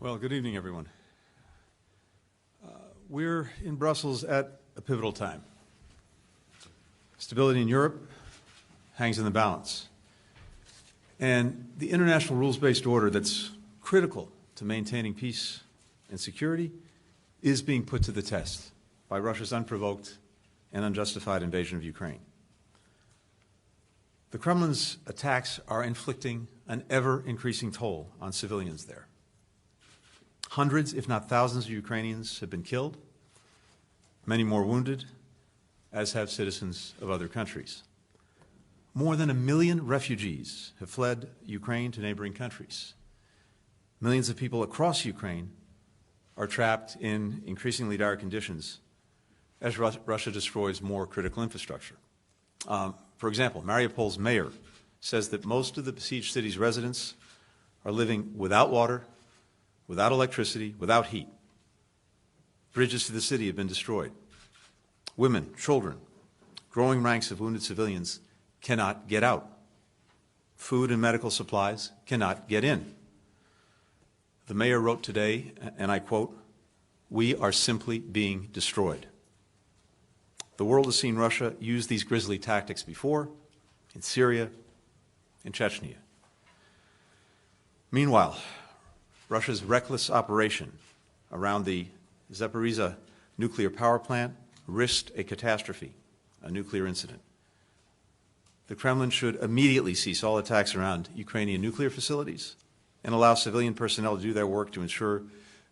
Well, good evening, everyone. We're in Brussels at a pivotal time. Stability in Europe hangs in the balance. And the international rules-based order that's critical to maintaining peace and security is being put to the test by Russia's unprovoked and unjustified invasion of Ukraine. The Kremlin's attacks are inflicting an ever-increasing toll on civilians there. Hundreds, if not thousands, of Ukrainians have been killed, many more wounded, as have citizens of other countries. More than 1 million refugees have fled Ukraine to neighboring countries. Millions of people across Ukraine are trapped in increasingly dire conditions as Russia destroys more critical infrastructure. For example, Mariupol's mayor says that most of the besieged city's residents are living without water, without electricity, without heat. Bridges to the city have been destroyed. Women, children, growing ranks of wounded civilians cannot get out. Food and medical supplies cannot get in. The mayor wrote today, and I quote, "We are simply being destroyed." The world has seen Russia use these grisly tactics before, in Syria, in Chechnya. Meanwhile, Russia's reckless operation around the Zaporizhzhia nuclear power plant risked a catastrophe, a nuclear incident. The Kremlin should immediately cease all attacks around Ukrainian nuclear facilities and allow civilian personnel to do their work to ensure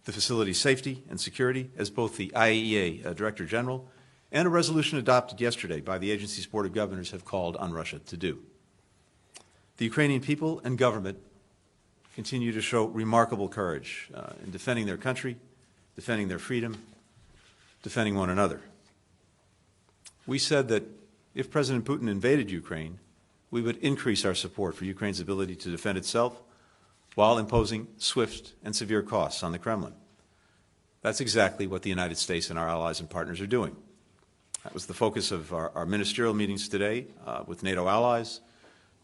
the facility's safety and security, as both the IAEA Director General and a resolution adopted yesterday by the agency's Board of Governors have called on Russia to do. The Ukrainian people and government continue to show remarkable courage in defending their country, defending their freedom, defending one another. We said that if President Putin invaded Ukraine, we would increase our support for Ukraine's ability to defend itself while imposing swift and severe costs on the Kremlin. That's exactly what the United States and our allies and partners are doing. That was the focus of our ministerial meetings today with NATO allies,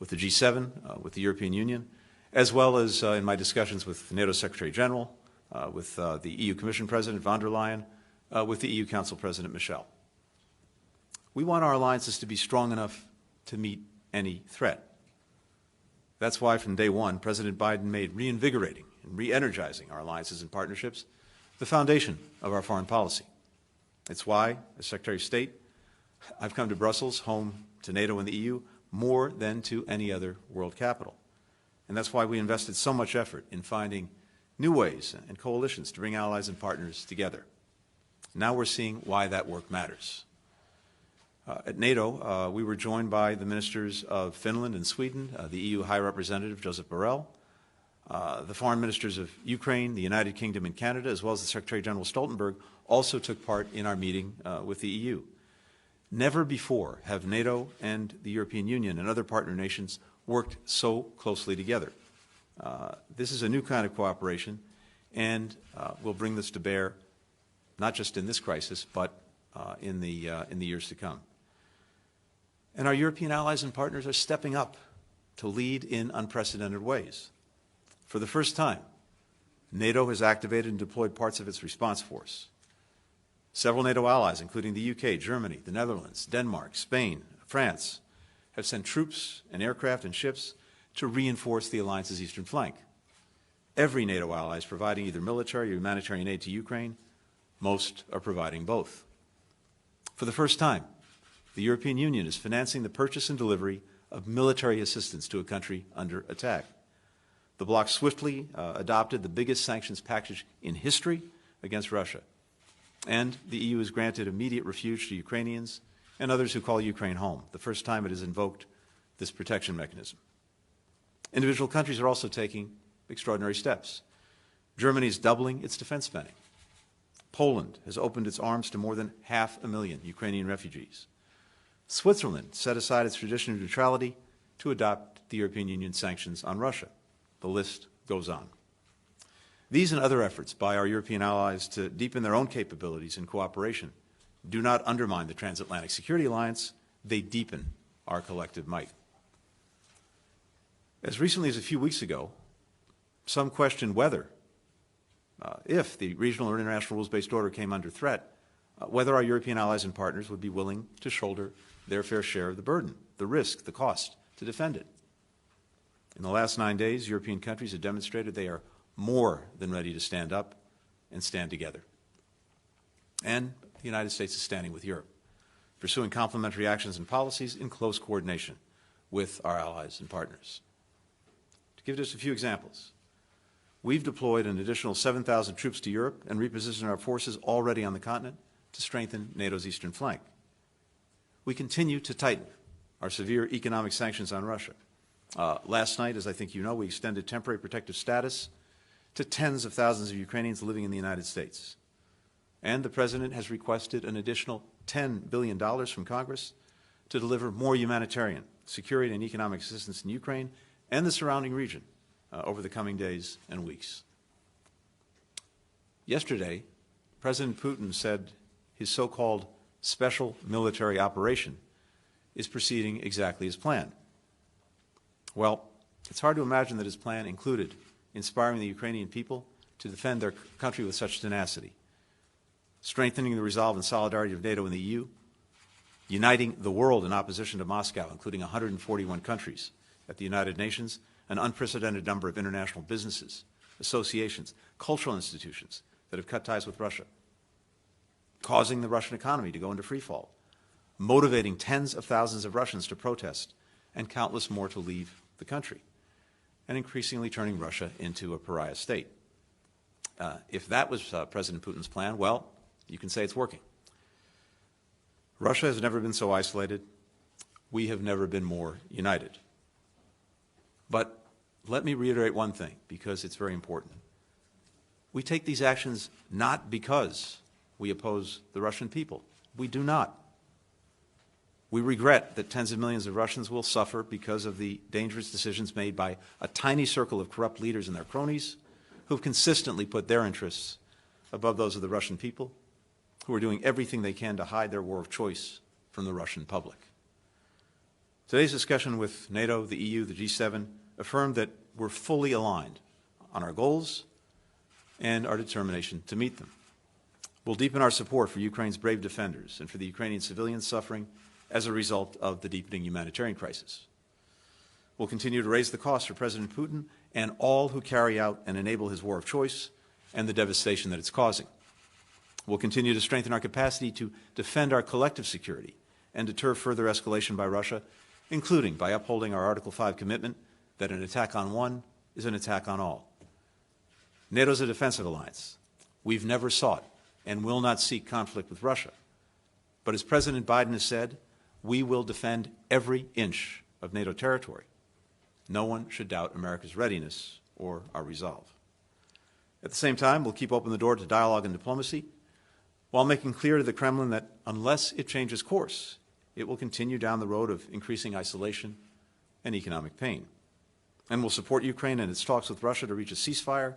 with the G7, with the European Union, as well as in my discussions with NATO Secretary General, with the EU Commission President von der Leyen, with the EU Council President Michel. We want our alliances to be strong enough to meet any threat. That's why from day one, President Biden made reinvigorating and re-energizing our alliances and partnerships the foundation of our foreign policy. It's why, as Secretary of State, I've come to Brussels, home to NATO and the EU, more than to any other world capital. And that's why we invested so much effort in finding new ways and coalitions to bring allies and partners together. Now we're seeing why that work matters. At NATO, we were joined by the ministers of Finland and Sweden, the EU High Representative Josep Borrell, the foreign ministers of Ukraine, the United Kingdom, and Canada, as well as the Secretary General Stoltenberg, also took part in our meeting with the EU. Never before have NATO and the European Union and other partner nations worked so closely together. This is a new kind of cooperation, and we'll bring this to bear not just in this crisis, but in the years to come. And our European allies and partners are stepping up to lead in unprecedented ways. For the first time, NATO has activated and deployed parts of its response force. Several NATO allies, including the UK, Germany, the Netherlands, Denmark, Spain, France, have sent troops and aircraft and ships to reinforce the alliance's eastern flank. Every NATO ally is providing either military or humanitarian aid to Ukraine. Most are providing both. For the first time, the European Union is financing the purchase and delivery of military assistance to a country under attack. The bloc swiftly adopted the biggest sanctions package in history against Russia. And the EU has granted immediate refuge to Ukrainians and others who call Ukraine home, the first time it has invoked this protection mechanism. Individual countries are also taking extraordinary steps. Germany is doubling its defense spending. Poland has opened its arms to more than 500,000 Ukrainian refugees. Switzerland set aside its tradition of neutrality to adopt the European Union's sanctions on Russia. The list goes on. These and other efforts by our European allies to deepen their own capabilities and cooperation do not undermine the transatlantic security alliance, they deepen our collective might. As recently as a few weeks ago, some questioned whether if the regional or international rules-based order came under threat, whether our European allies and partners would be willing to shoulder their fair share of the burden, the risk, the cost to defend it. In the last 9 days, European countries have demonstrated they are more than ready to stand up and stand together. And the United States is standing with Europe, pursuing complementary actions and policies in close coordination with our allies and partners. To give just a few examples, we've deployed an additional 7,000 troops to Europe and repositioned our forces already on the continent to strengthen NATO's eastern flank. We continue to tighten our severe economic sanctions on Russia. Last night, as I think you know, we extended temporary protective status to tens of thousands of Ukrainians living in the United States. And the President has requested an additional $10 billion from Congress to deliver more humanitarian, security, and economic assistance in Ukraine and the surrounding region over the coming days and weeks. Yesterday, President Putin said his so-called special military operation is proceeding exactly as planned. Well, it's hard to imagine that his plan included inspiring the Ukrainian people to defend their country with such tenacity, strengthening the resolve and solidarity of NATO and the EU, uniting the world in opposition to Moscow, including 141 countries at the United Nations, an unprecedented number of international businesses, associations, cultural institutions that have cut ties with Russia, causing the Russian economy to go into free fall, motivating tens of thousands of Russians to protest and countless more to leave the country, and increasingly turning Russia into a pariah state. If that was President Putin's plan, well, you can say it's working. Russia has never been so isolated. We have never been more united. But let me reiterate one thing, because it's very important. We take these actions not because we oppose the Russian people. We do not. We regret that tens of millions of Russians will suffer because of the dangerous decisions made by a tiny circle of corrupt leaders and their cronies who have consistently put their interests above those of the Russian people, who are doing everything they can to hide their war of choice from the Russian public. Today's discussion with NATO, the EU, the G7 affirmed that we're fully aligned on our goals and our determination to meet them. We'll deepen our support for Ukraine's brave defenders and for the Ukrainian civilians suffering as a result of the deepening humanitarian crisis. We'll continue to raise the cost for President Putin and all who carry out and enable his war of choice and the devastation that it's causing. We'll continue to strengthen our capacity to defend our collective security and deter further escalation by Russia, including by upholding our Article 5 commitment that an attack on one is an attack on all. NATO is a defensive alliance. We've never sought and will not seek conflict with Russia. But as President Biden has said, we will defend every inch of NATO territory. No one should doubt America's readiness or our resolve. At the same time, we'll keep open the door to dialogue and diplomacy, while making clear to the Kremlin that unless it changes course, it will continue down the road of increasing isolation and economic pain. And will support Ukraine in its talks with Russia to reach a ceasefire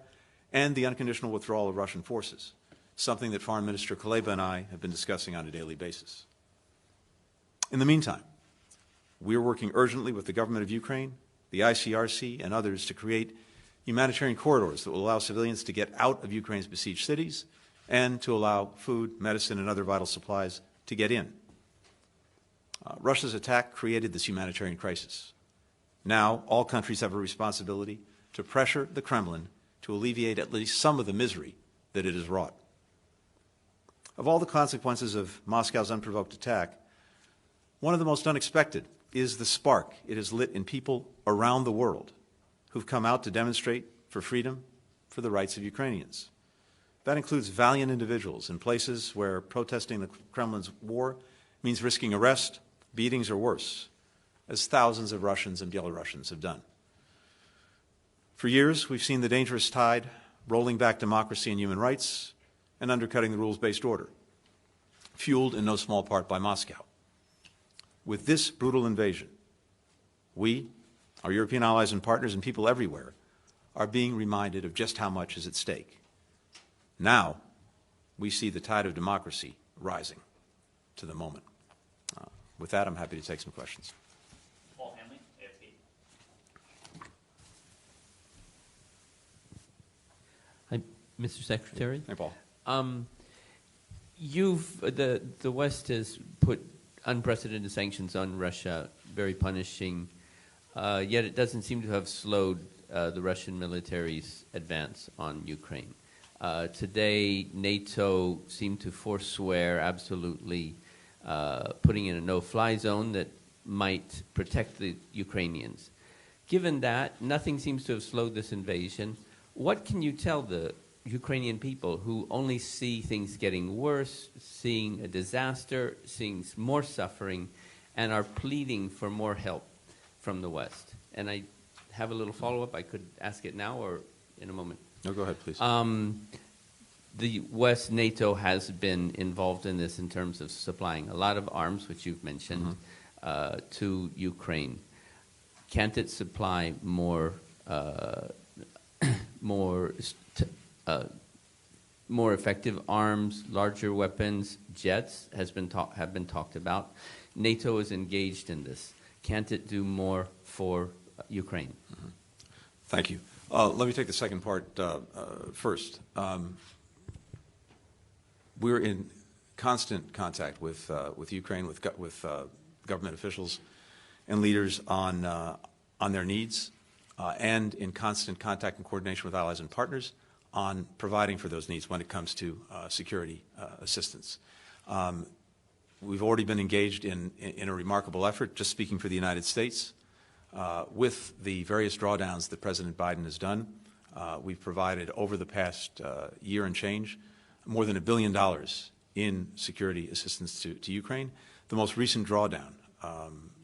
and the unconditional withdrawal of Russian forces, something that Foreign Minister Kuleba and I have been discussing on a daily basis. In the meantime, we are working urgently with the government of Ukraine, the ICRC, and others to create humanitarian corridors that will allow civilians to get out of Ukraine's besieged cities and to allow food, medicine, and other vital supplies to get in. Russia's attack created this humanitarian crisis. Now, all countries have a responsibility to pressure the Kremlin to alleviate at least some of the misery that it has wrought. Of all the consequences of Moscow's unprovoked attack, one of the most unexpected is the spark it has lit in people around the world who've come out to demonstrate for freedom, for the rights of Ukrainians. That includes valiant individuals in places where protesting the Kremlin's war means risking arrest, beatings, or worse, as thousands of Russians and Belarusians have done. For years, we've seen the dangerous tide rolling back democracy and human rights and undercutting the rules-based order, fueled in no small part by Moscow. With this brutal invasion, we, our European allies and partners, and people everywhere are being reminded of just how much is at stake. Now, we see the tide of democracy rising to the moment. With that, I'm happy to take some questions. Paul Hanley, AFP. Mr. Secretary? Hey, Paul. The West has put unprecedented sanctions on Russia, very punishing, yet it doesn't seem to have slowed the Russian military's advance on Ukraine. Today, NATO seemed to forswear absolutely putting in a no-fly zone that might protect the Ukrainians. Given that, nothing seems to have slowed this invasion. What can you tell the Ukrainian people who only see things getting worse, seeing a disaster, seeing more suffering, and are pleading for more help from the West? And I have a little follow-up. I could ask it now or in a moment. No, go ahead, please. The West, NATO, has been involved in this in terms of supplying a lot of arms, which you've mentioned, to Ukraine. Can't it supply more effective arms, larger weapons, jets have been talked about? NATO is engaged in this. Can't it do more for Ukraine? Thank you. Let me take the second part first. We're in constant contact with Ukraine, with government officials and leaders on their needs, and in constant contact and coordination with allies and partners on providing for those needs when it comes to security assistance. We've already been engaged in a remarkable effort, just speaking for the United States, with the various drawdowns that President Biden has done. We've provided, over the past year and change, more than $1 billion in security assistance to Ukraine. The most recent drawdown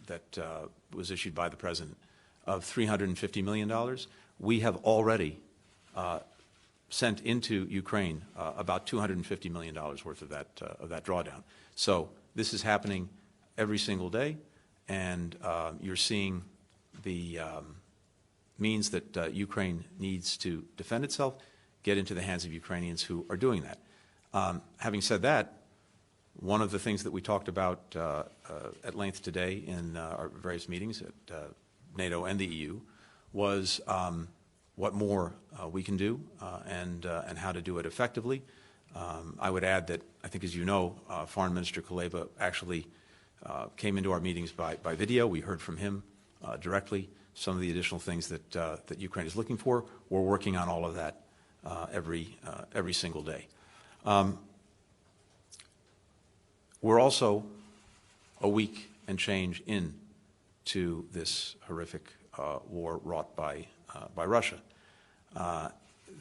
that was issued by the President of $350 million, we have already sent into Ukraine about $250 million worth of that drawdown. So this is happening every single day, and you're seeing the means that Ukraine needs to defend itself get into the hands of Ukrainians who are doing that. Having said that, one of the things that we talked about at length today in our various meetings at NATO and the EU was what more we can do and how to do it effectively. I would add that I think, as you know, Foreign Minister Kuleba actually came into our meetings by video. We heard from him directly some of the additional things that Ukraine is looking for. We're working on all of that every single day. We're also a week and change into this horrific war wrought by Russia.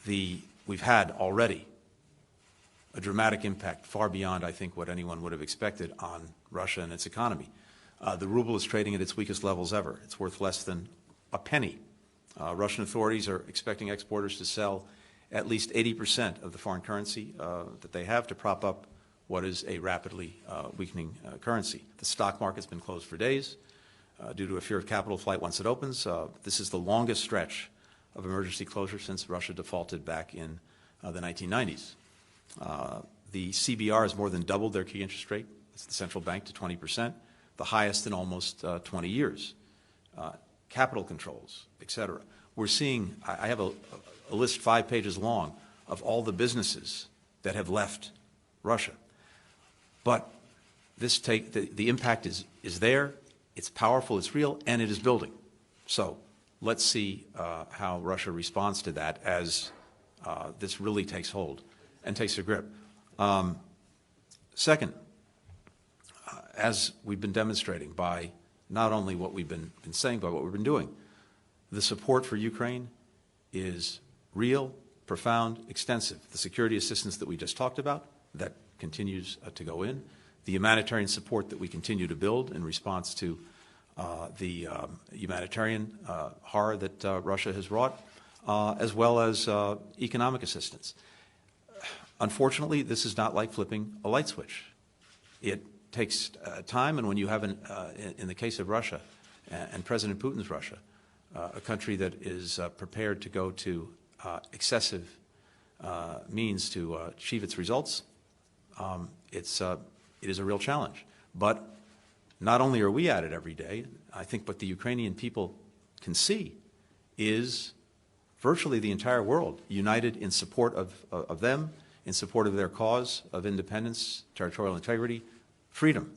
We've had already a dramatic impact far beyond, I think, what anyone would have expected on Russia and its economy. The ruble is trading at its weakest levels ever. It's worth less than a penny. Russian authorities are expecting exporters to sell at least 80% of the foreign currency that they have to prop up what is a rapidly weakening currency. The stock market's been closed for days due to a fear of capital flight once it opens. This is the longest stretch of emergency closure since Russia defaulted back in the 1990s. The CBR has more than doubled their key interest rate. It's the central bank to 20%, the highest in almost 20 years. Capital controls, et cetera. We're seeing, I have a list 5 pages long of all the businesses that have left Russia. But the impact is there, it's powerful, it's real, and it is building. So let's see how Russia responds to that as this really takes hold and takes a grip. Second, as we've been demonstrating by not only what we've been saying, but what we've been doing, the support for Ukraine is real, profound, extensive. The security assistance that we just talked about, that continues to go in. The humanitarian support that we continue to build in response to the humanitarian horror that Russia has wrought, as well as economic assistance. Unfortunately, this is not like flipping a light switch. It takes time, and when you have, in the case of Russia and President Putin's Russia, a country that is prepared to go to excessive means to achieve its results, it is a real challenge. But not only are we at it every day, I think what the Ukrainian people can see is virtually the entire world united in support of them, in support of their cause of independence, territorial integrity, freedom,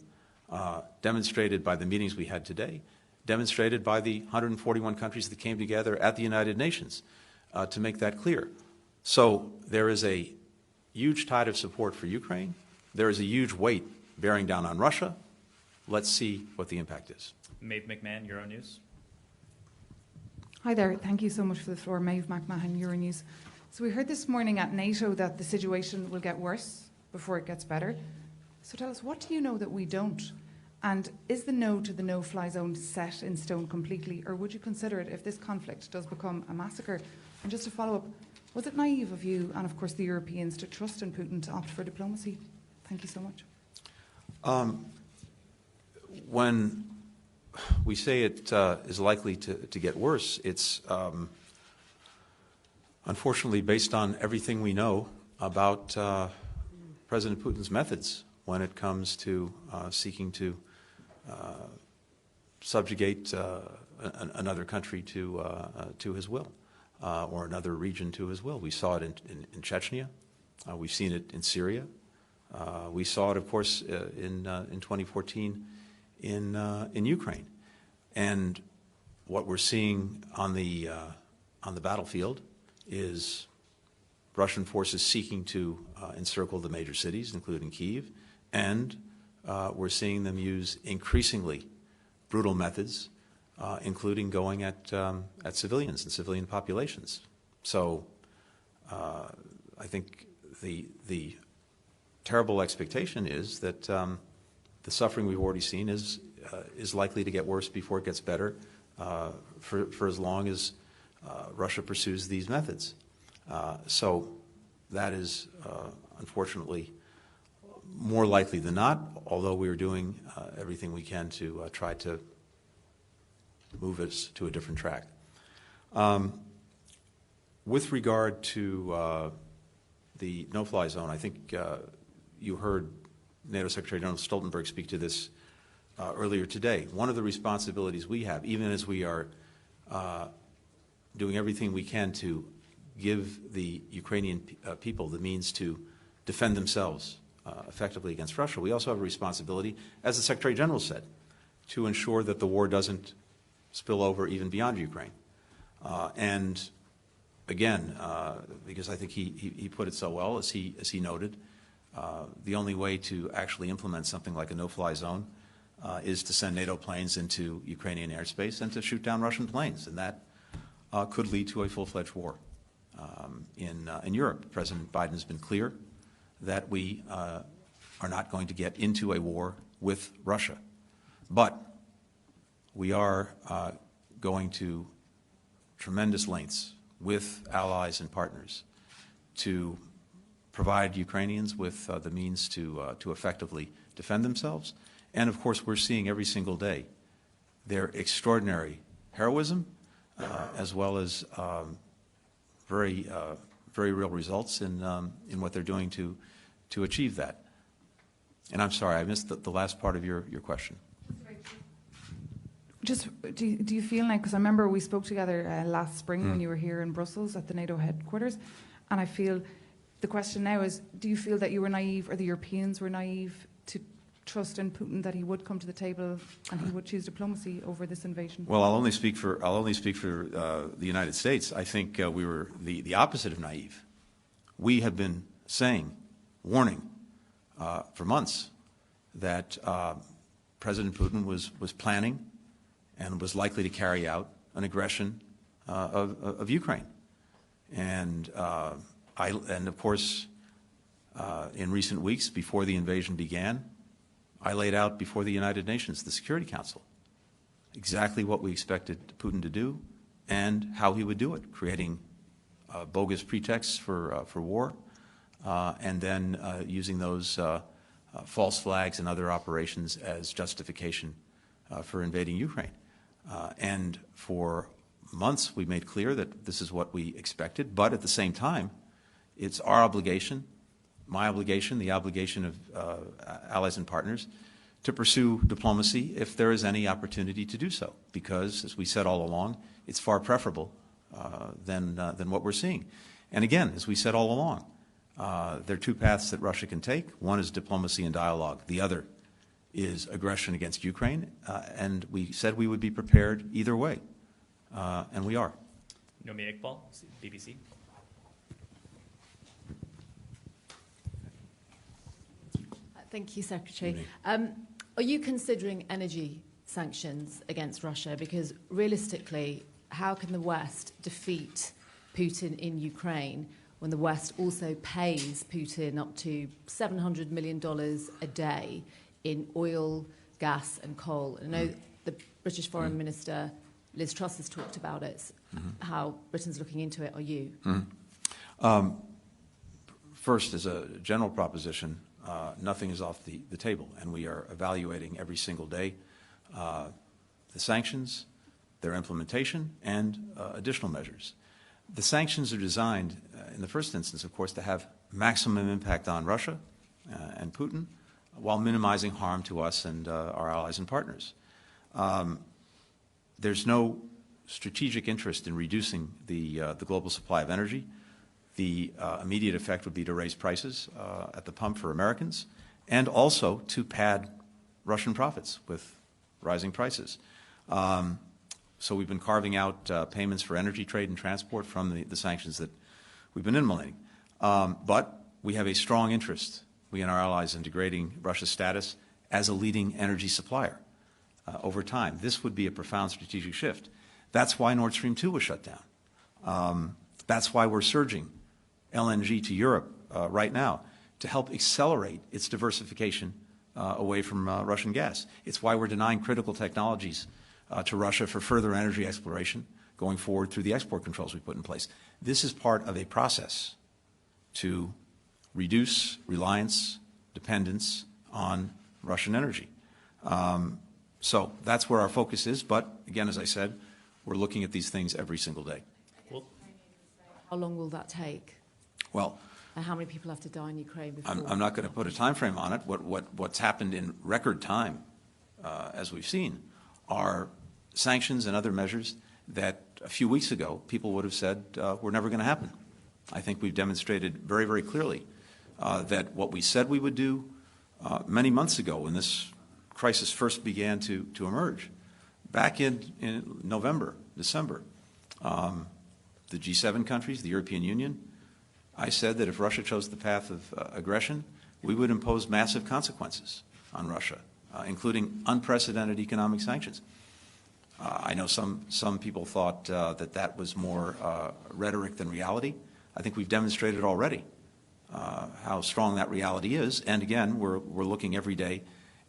demonstrated by the meetings we had today, demonstrated by the 141 countries that came together at the United Nations to make that clear. So there is a huge tide of support for Ukraine. There is a huge weight bearing down on Russia. Let's see what the impact is. Maeve McMahon, Euronews. Hi there. Thank you so much for the floor. Maeve McMahon, Euronews. So we heard this morning at NATO that the situation will get worse before it gets better. So tell us, what do you know that we don't? And is the no to the no-fly zone set in stone completely, or would you consider it if this conflict does become a massacre? And just to follow up, was it naive of you and, of course, the Europeans to trust in Putin to opt for diplomacy? Thank you so much. When we say it is likely to get worse, it's unfortunately based on everything we know about President Putin's methods when it comes to seeking to subjugate another country to his will, or another region to his will. We saw it in Chechnya. We've seen it in Syria. We saw it, of course, in 2014 in Ukraine. And what we're seeing on the battlefield is Russian forces seeking to encircle the major cities, including Kyiv, and we're seeing them use increasingly brutal methods, including going at civilians and civilian populations. So I think the terrible expectation is that the suffering we've already seen is likely to get worse before it gets better for as long as Russia pursues these methods. So that is unfortunately more likely than not, although we are doing everything we can to try to move us to a different track. With regard to the no-fly zone, I think you heard NATO Secretary General Stoltenberg speak to this earlier today. One of the responsibilities we have, even as we are doing everything we can to give the Ukrainian people the means to defend themselves effectively against Russia, we also have a responsibility, as the Secretary General said, to ensure that the war doesn't spill over even beyond Ukraine. And again, because I think he put it so well, as he noted, the only way to actually implement something like a no-fly zone is to send NATO planes into Ukrainian airspace and to shoot down Russian planes, and that could lead to a full-fledged war in Europe. President Biden has been clear that we are not going to get into a war with Russia, but we are going to tremendous lengths with allies and partners to provide Ukrainians with the means to effectively defend themselves. And of course, we're seeing every single day their extraordinary heroism, as well as very real results in what they're doing to achieve that. And I'm sorry, I missed the last part of your question. Just, do you feel like, because I remember we spoke together last spring when you were here in Brussels at the NATO headquarters, and I feel the question now is, do you feel that you were naive, or the Europeans were naive, to trust in Putin that he would come to the table and he would choose diplomacy over this invasion? Well, I'll only speak for the United States. I think we were the opposite of naive. We have been saying, warning for months, that President Putin was planning and was likely to carry out an aggression of Ukraine, and of course, in recent weeks before the invasion began, I laid out before the United Nations, the Security Council, exactly what we expected Putin to do and how he would do it, creating bogus pretexts for war, and then using those false flags and other operations as justification for invading Ukraine. And for months, we made clear that this is what we expected, but at the same time, it's our obligation, my obligation, the obligation of allies and partners, to pursue diplomacy if there is any opportunity to do so, because, as we said all along, it's far preferable than what we're seeing. And again, as we said all along, there are two paths that Russia can take. One is diplomacy and dialogue. The other is aggression against Ukraine. And we said we would be prepared either way, and we are. Nomi Iqbal, BBC. Thank you, Secretary. Are you considering energy sanctions against Russia? Because realistically, how can the West defeat Putin in Ukraine when the West also pays Putin up to $700 million a day in oil, gas and coal? And I know the British Foreign Minister, Liz Truss, has talked about it, how Britain's looking into it. Are you? First, as a general proposition, nothing is off the table, and we are evaluating every single day the sanctions, their implementation, and additional measures. The sanctions are designed, in the first instance, of course, to have maximum impact on Russia and Putin, while minimizing harm to us and our allies and partners. There's no strategic interest in reducing the global supply of energy. The immediate effect would be to raise prices at the pump for Americans, and also to pad Russian profits with rising prices. So we've been carving out payments for energy trade and transport from the sanctions that we've been implementing. But we have a strong interest, we and our allies, in degrading Russia's status as a leading energy supplier over time. This would be a profound strategic shift. That's why Nord Stream 2 was shut down. That's why we're surging LNG to Europe right now, to help accelerate its diversification away from Russian gas. It's why we're denying critical technologies to Russia for further energy exploration going forward through the export controls we put in place. This is part of a process to reduce reliance, dependence on Russian energy. So that's where our focus is, but again, as I said, we're looking at these things every single day. Well, How long will that take? Well, And how many people have to die in Ukraine before? I'm not going to put a time frame on it. What's happened in record time, as we've seen, are sanctions and other measures that a few weeks ago people would have said were never going to happen. I think we've demonstrated very, very clearly that what we said we would do many months ago, when this crisis first began to emerge, back in November, December, the G7 countries, the European Union, I said that if Russia chose the path of aggression, we would impose massive consequences on Russia, including unprecedented economic sanctions. I know some people thought that was more rhetoric than reality. I think we've demonstrated already how strong that reality is. And again, we're looking every day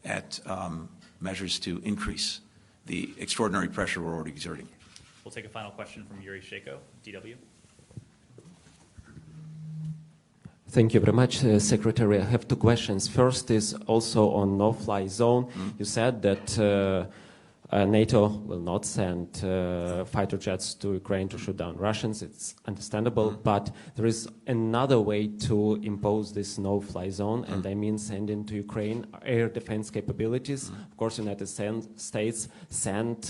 at measures to increase the extraordinary pressure we're already exerting. we'll take a final question from Yuri Shako, DW. Thank you very much, Secretary. I have two questions. First is also on no-fly zone. You said that NATO will not send fighter jets to Ukraine to shoot down Russians. It's understandable, but there is another way to impose this no-fly zone, and I mean sending to Ukraine air defense capabilities. Of course, United States sent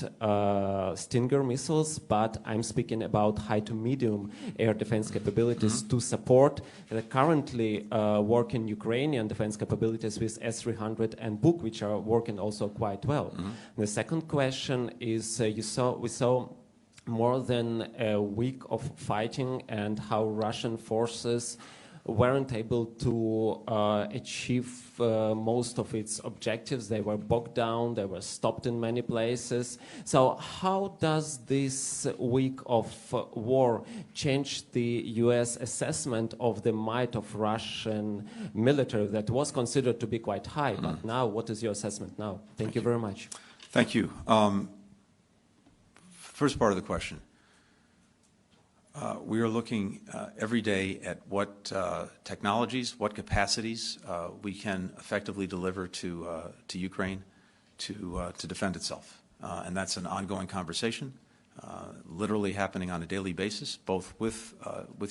Stinger missiles, but I'm speaking about high to medium air defense capabilities to support the currently working Ukrainian defense capabilities with S-300 and Buk, which are working also quite well. The second question is, we saw more than a week of fighting and how Russian forces weren't able to achieve most of its objectives. They were bogged down, they were stopped in many places. So how does this week of war change the US assessment of the might of Russian military that was considered to be quite high, but now what is your assessment now? Thank you very much. Thank you. First part of the question. We are looking every day at what technologies, what capacities we can effectively deliver to Ukraine to defend itself. And that's an ongoing conversation, literally happening on a daily basis, both with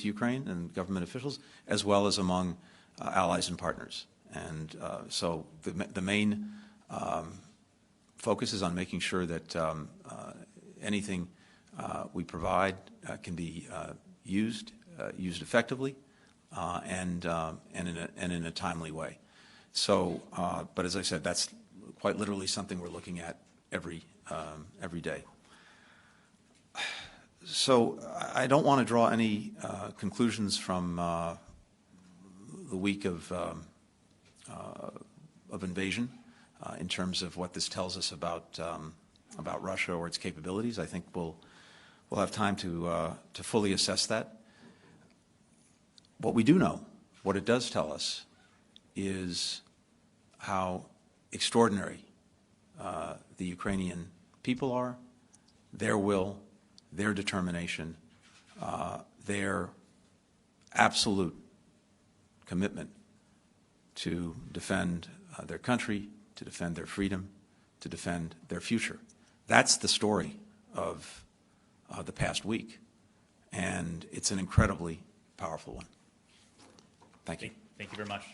Ukraine and government officials, as well as among allies and partners. And so the main focus is on making sure that anything we provide can be used effectively and in a timely way. So, but as I said, that's quite literally something we're looking at every day. So I don't want to draw any conclusions from the week of invasion in terms of what this tells us about Russia or its capabilities. I think we'll have time to fully assess that. What we do know, what it does tell us, is how extraordinary the Ukrainian people are, their will, their determination, their absolute commitment to defend their country, to defend their freedom, to defend their future. That's the story of the past week, and it's an incredibly powerful one. Thank you. Thank you very much.